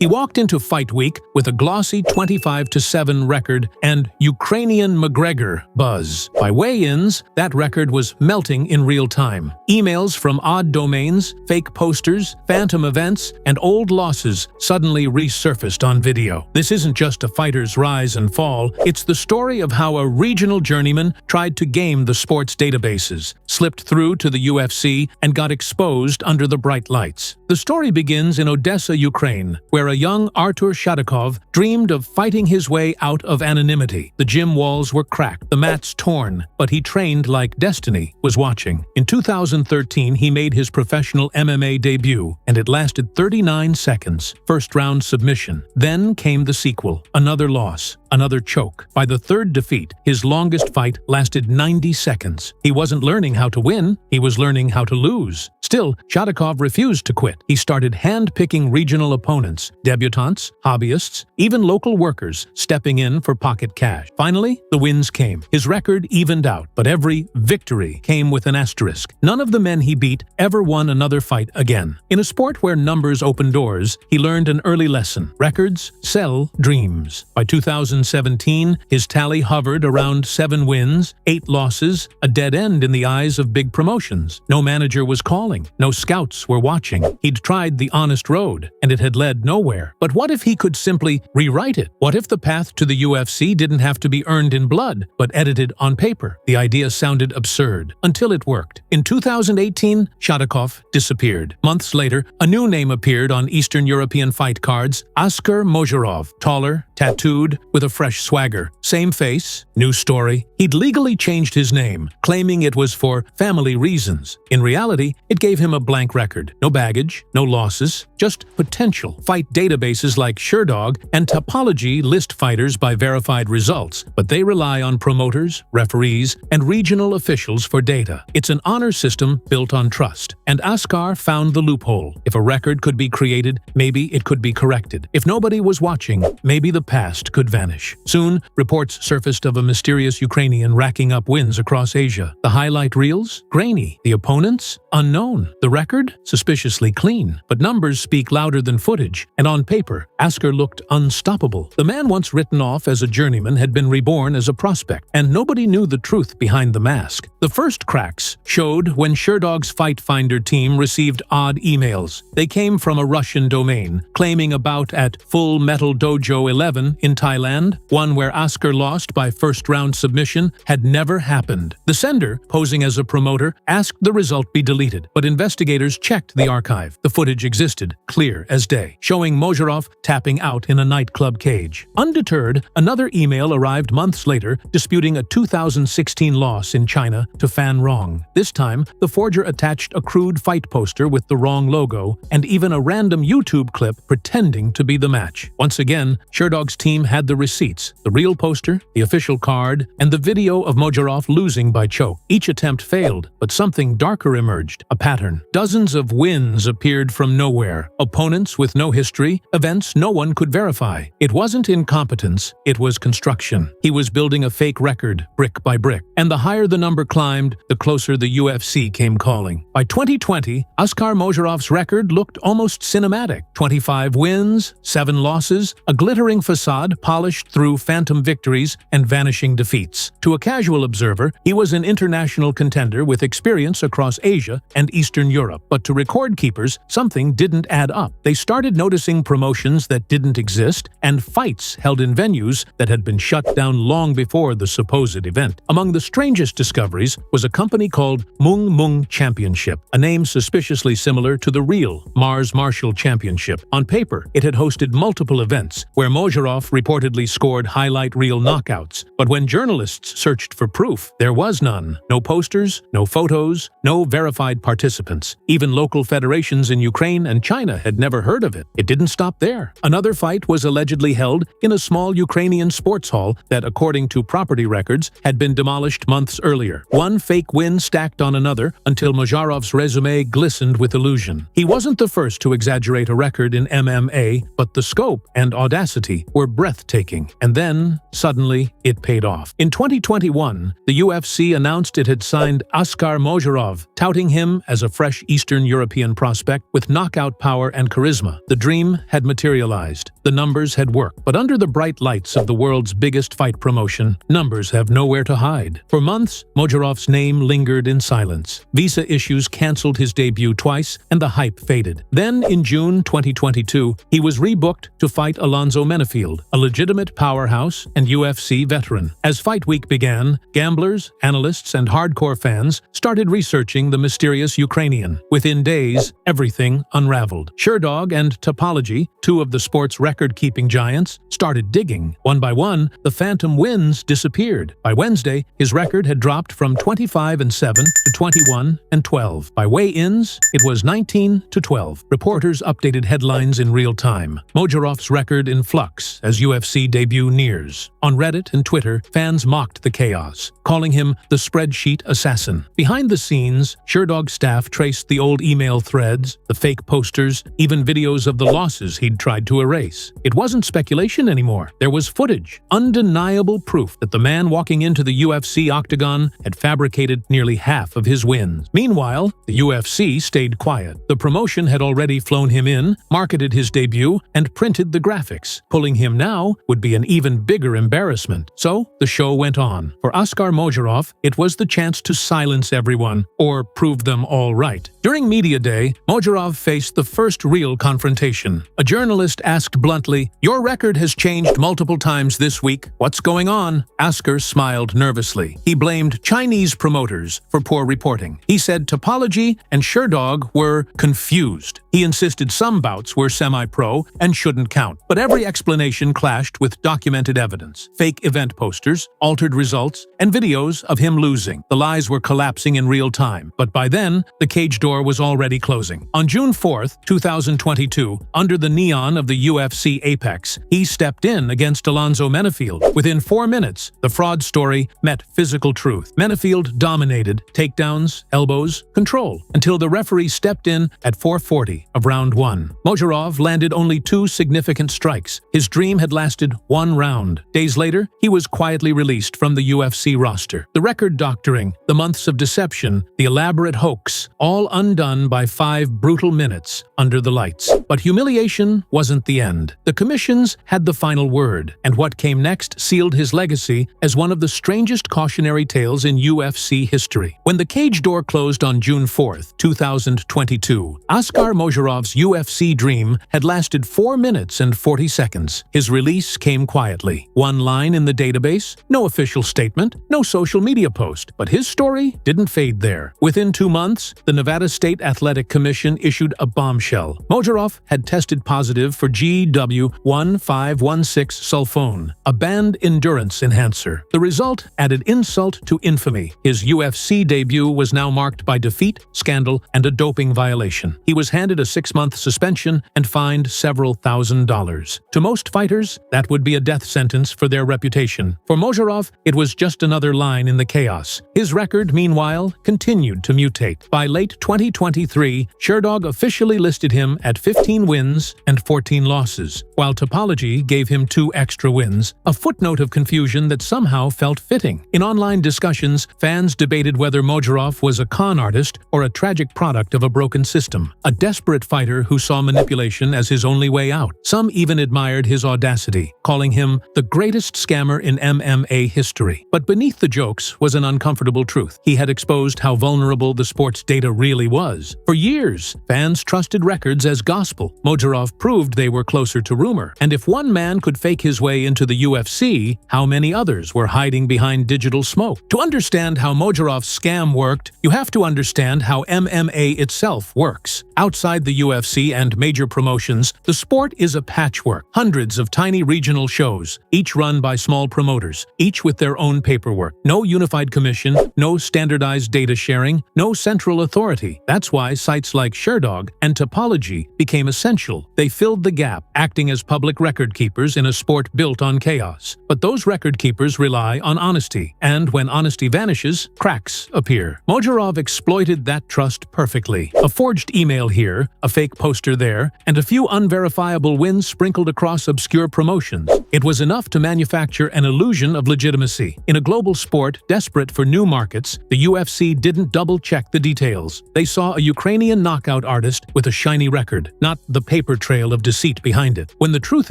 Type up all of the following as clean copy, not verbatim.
He walked into fight week with a glossy 25-7 record and Ukrainian McGregor buzz. By weigh-ins, that record was melting in real time. Emails from odd domains, fake posters, phantom events, and old losses suddenly resurfaced on video. This isn't just a fighter's rise and fall, it's the story of how a regional journeyman tried to game the sport's databases, slipped through to the UFC, and got exposed under the bright lights. The story begins in Odessa, Ukraine, where a young Artur Shadakov dreamed of fighting his way out of anonymity. The gym walls were cracked, the mats torn, but he trained like destiny was watching. In 2013, he made his professional MMA debut, and it lasted 39 seconds. First-round submission. Then came the sequel. Another loss. Another choke. By the third defeat, his longest fight lasted 90 seconds. He wasn't learning how to win, he was learning how to lose. Still, Shadakov refused to quit. He started hand-picking regional opponents, debutantes, hobbyists, even local workers, stepping in for pocket cash. Finally, the wins came. His record evened out, but every victory came with an asterisk. None of the men he beat ever won another fight again. In a sport where numbers open doors, he learned an early lesson. Records sell dreams. By 2017, his tally hovered around 7 wins, 8 losses, a dead end in the eyes of big promotions. No manager was calling. No scouts were watching. He'd tried the honest road, and it had led nowhere. But what if he could simply rewrite it? What if the path to the UFC didn't have to be earned in blood, but edited on paper? The idea sounded absurd, until it worked. In 2018, Shadakov disappeared. Months later, a new name appeared on Eastern European fight cards, Askar Mozharov, taller, tattooed, with a fresh swagger. Same face, new story. He'd legally changed his name, claiming it was for family reasons. In reality, it gave him a blank record. No baggage, no losses, just potential. Fight databases like Sherdog and Topology list fighters by verified results, but they rely on promoters, referees, and regional officials for data. It's an honor system built on trust. And Askar found the loophole. If a record could be created, maybe it could be corrected. If nobody was watching, maybe the past could vanish. Soon, reports surfaced of a mysterious Ukrainian racking up wins across Asia. The highlight reels? Grainy. The opponents? Unknown. The record? Suspiciously clean. But numbers speak louder than footage, and on paper, Askar looked unstoppable. The man once written off as a journeyman had been reborn as a prospect, and nobody knew the truth behind the mask. The first cracks showed when Sherdog's Fight Finder team received odd emails. They came from a Russian domain, claiming a bout at Full Metal Dojo 11 in Thailand, one where Askar lost by first-round submission, had never happened. The sender, posing as a promoter, asked the result be deleted, but investigators checked the archive. The footage existed, clear as day, showing Mojarov tapping out in a nightclub cage. Undeterred, another email arrived months later disputing a 2016 loss in China to Fan Rong. This time, the forger attached a crude fight poster with the wrong logo and even a random YouTube clip pretending to be the match. Once again, Sherdog's team had the receipts, the real poster, the official card, and the video of Mojarov losing by choke. Each attempt failed, but something darker emerged, a pattern. Dozens of wins appeared from nowhere, opponents with no history, events no one could verify. It wasn't incompetence, it was construction. He was building a fake record, brick by brick, and the higher the number climbed, the closer the UFC came calling. By 2020, Askar Mojarov's record looked almost cinematic. 25 wins, 7 losses, a glittering facade polished through phantom victories and vanishing defeats. To a casual observer, he was an international contender with experience across Asia and Eastern Europe. But to record keepers, something didn't add up. They started noticing promotions that didn't exist and fights held in venues that had been shut down long before the supposed event. Among the strangest discoveries was a company called Mung Championship, a name suspiciously similar to the real Mars Martial Championship. On paper, it had hosted multiple events where Mojarov reportedly scored highlight reel knockouts, but when journalists searched for proof, there was none. No posters, no photos, no verified participants. Even local federations in Ukraine and China had never heard of it. It didn't stop there. Another fight was allegedly held in a small Ukrainian sports hall that, according to property records, had been demolished months earlier. One fake win stacked on another until Mojarov's résumé glistened with illusion. He wasn't the first to exaggerate a record in MMA, but the scope and audacity were breathtaking, and then, suddenly, it paid off. In 2021, the UFC announced it had signed Askar Mozharov, touting him as a fresh Eastern European prospect with knockout power and charisma. The dream had materialized. The numbers had worked. But under the bright lights of the world's biggest fight promotion, numbers have nowhere to hide. For months, Mojarov's name lingered in silence. Visa issues canceled his debut twice, and the hype faded. Then, in June 2022, he was rebooked to fight Alonzo Menifield, a legitimate powerhouse and UFC veteran. As Fight Week began, gamblers, analysts, and hardcore fans started researching the mysterious Ukrainian. Within days, everything unraveled. Sherdog and Topology, two of the sport's record-keeping giants, started digging. One by one, the phantom wins disappeared. By Wednesday, his record had dropped from 25-7 to 21-12. By weigh-ins, it was 19-12. Reporters updated headlines in real time. Mojarov's record in flux as UFC debut nears. On Reddit and Twitter, fans mocked the chaos, calling him the spreadsheet assassin. Behind the scenes, Sherdog's staff traced the old email threads, the fake posters, even videos of the losses he'd tried to erase. It wasn't speculation anymore. There was footage, undeniable proof that the man walking into the UFC octagon had fabricated nearly half of his wins. Meanwhile, the UFC stayed quiet. The promotion had already flown him in, marketed his debut, and printed the graphics. Pulling him now would be an even bigger embarrassment. So, the show went on. For Askar Mozharov, it was the chance to silence everyone, or prove them all right. During Media Day, Mojarov faced the first real confrontation. A journalist asked bluntly, "Your record has changed multiple times this week. What's going on?" Askar smiled nervously. He blamed Chinese promoters for poor reporting. He said Topology and Sherdog were confused. He insisted some bouts were semi-pro and shouldn't count. But every explanation clashed with documented evidence. Fake event posters, altered results, and videos of him losing. The lies were collapsing in real time. But by then, the cage door was already closing. On June 4th, 2022, under the neon of the UFC Apex, he stepped in against Alonzo Menifield. Within 4 minutes, the fraud story met physical truth. Menifield dominated, takedowns, elbows, control, until the referee stepped in at 4:40 of round 1. Mojarov landed only 2 significant strikes. His dream had lasted 1 round. Days later, he was quietly released from the UFC roster. The record doctoring, the months of deception, the elaborate hoax, all undone by 5 brutal minutes under the lights. But humiliation wasn't the end. The commissions had the final word, and what came next sealed his legacy as one of the strangest cautionary tales in UFC history. When the cage door closed on June 4th, 2022, Askar Mojarov's UFC dream had lasted 4 minutes and 40 seconds. His release came quietly. 1 line in the database, no official statement, no social media post. But his story didn't fade there. Within 2 months, the Nevada State Athletic Commission issued a bombshell. Mojarov had tested positive for GW1516 sulfone, a banned endurance enhancer. The result added insult to infamy. His UFC debut was now marked by defeat, scandal, and a doping violation. He was handed a 6-month suspension and fined several $1,000s. To most fighters, that would be a death sentence for their reputation. For Mojarov, it was just another line in the chaos. His record, meanwhile, continued to mutate. By late 2023, Sherdog officially listed him at 15 wins and 14 losses, while Topology gave him 2 extra wins, a footnote of confusion that somehow felt fitting. In online discussions, fans debated whether Mojarov was a con artist or a tragic product of a broken system, a desperate fighter who saw manipulation as his only way out. Some even admired his audacity, calling him the greatest scammer in MMA history. But beneath the jokes was an uncomfortable truth. He had exposed how vulnerable the sport's data really was. For years, fans trusted records as gospel. Mojarov proved they were closer to rumor. And if one man could fake his way into the UFC, how many others were hiding behind digital smoke? To understand how Mojarov's scam worked, you have to understand how MMA itself works. Outside the UFC and major promotions, the sport is a patchwork. Hundreds of tiny regional shows, each run by small promoters, each with their own paperwork. No unified commission, no standardized data sharing, no central authority. That's why sites like Sherdog and Topology became essential. They filled the gap, acting as public record keepers in a sport built on chaos. But those record keepers rely on honesty, and when honesty vanishes, cracks appear. Mojarov exploited that trust perfectly. A forged email here, a fake poster there, and a few unverifiable wins sprinkled across obscure promotions. It was enough to manufacture an illusion of legitimacy. In a global sport desperate for new markets, the UFC didn't double-check the details. They saw a Ukrainian knockout artist with a shiny record, not the paper trail of deceit behind it. When the truth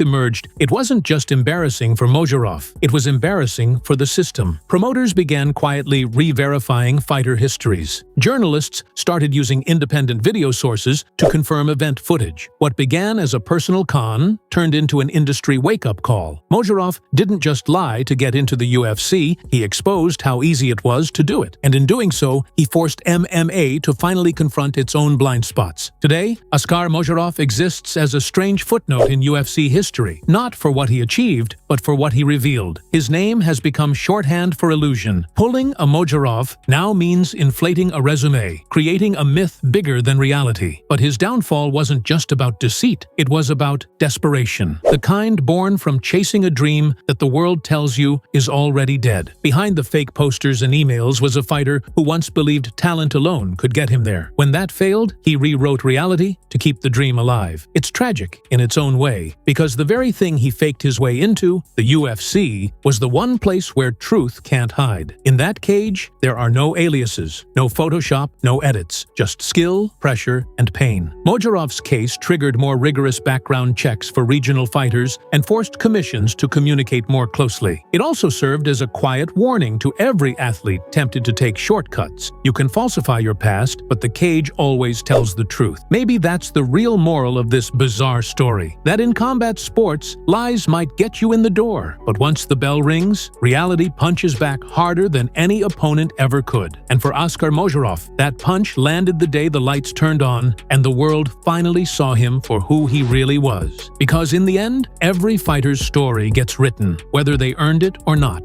emerged, it wasn't just embarrassing for Mojarov, it was embarrassing for the system. Promoters began quietly re-verifying fighter histories. Journalists started using independent video sources to confirm event footage. What began as a personal con turned into an industry wake-up call. Mojarov didn't just lie to get into the UFC, he exposed how easy it was to do it. And in doing so, he forced MMA to finally confront its own blind spots. Today, Askar Mozharov exists as a strange footnote in UFC history, not for what he achieved, but for what he revealed. His name has become shorthand for illusion. Pulling a Mojarov now means inflating a résumé, creating a myth bigger than reality. But his downfall wasn't just about deceit, it was about desperation. The kind born from chasing a dream that the world tells you is already dead. Behind the fake posters and emails was a fighter who once believed talent alone could get him there. When that failed, he rewrote reality to keep the dream alive. It's tragic in its own way, because the very thing he faked his way into, the UFC, was the one place where truth can't hide. In that cage, there are no aliases, no Photoshop, no edits, just skill, pressure, and pain. Mojarov's case triggered more rigorous background checks for regional fighters and forced commissions to communicate more closely. It also served as a quiet warning to every athlete tempted to take shortcuts. You can falsify your past, but the cage always tells the truth. Maybe that's the real moral of this bizarre story, that in combat sports, lies might get you in the door, but once the bell rings, reality punches back harder than any opponent ever could. And for Askar Mozharov, that punch landed the day the lights turned on and the world finally saw him for who he really was. Because in the end, every fighter's story gets written, whether they earned it or not.